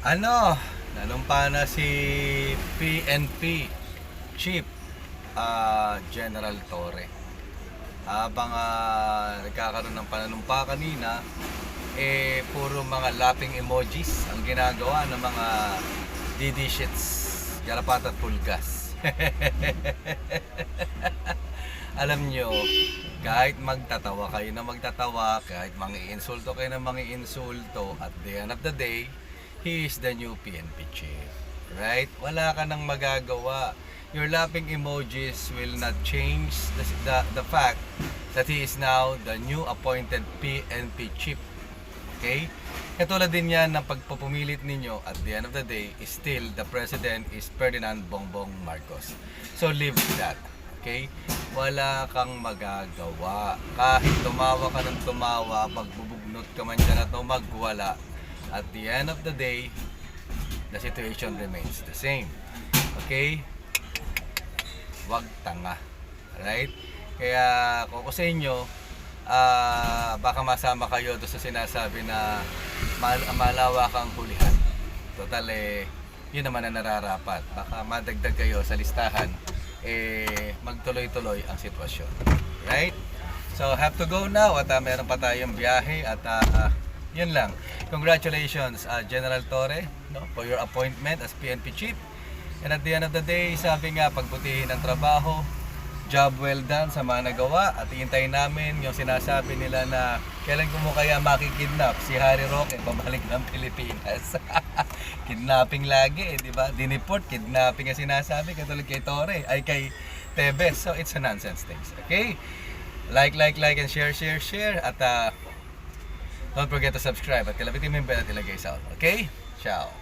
Nanumpa na si PNP Chief General Torre. Habang nagkakaroon ng pananumpa kanina, puro mga laughing emojis ang ginagawa ng mga DD shits, garapat at pulgas. Alam nyo, kahit magtatawa kayo na magtatawa, kahit mangi-insulto kayo na mangi-insulto, at the end of the day, he is the new PNP chief. Right? Wala ka nang magagawa. Your laughing emojis will not change the fact that he is now the new appointed PNP chief. Okay? Katulad din yan ng pagpupumilit ninyo, at the end of the day, is still the president is Ferdinand Bongbong Marcos. So live with that. Okay? Wala kang magagawa. Kahit tumawa ka ng tumawa, magbubugnot ka man dyan at magwala, at the end of the day, the situation remains the same. Okay? Wag tanga. Right? Kaya kung sa inyo, baka masama kayo doon sa sinasabi na malawakang hulihan. Total yun naman na nararapat. Baka madagdag kayo sa listahan, magtuloy-tuloy ang sitwasyon. Right? So have to go now at meron pa tayong biyahe at yun lang. Congratulations General Torre, no, for your appointment as PNP Chief. And at the end of the day, sabi nga, pagbutihin ng trabaho, job well done sa mga nagawa, at iintayin namin yung sinasabi nila na kailan ko mo kaya makikidnap si Harry Roque pabalik ng Pilipinas. Kidnapping lagi di ba? Diniport, kidnapping ang sinasabi, katulad kay Torre, ay kay Tebes. So it's a nonsense things. Okay? Like and share. At don't forget to subscribe at kalabitin mo yung bell at ilagay sa all. Okay? Ciao.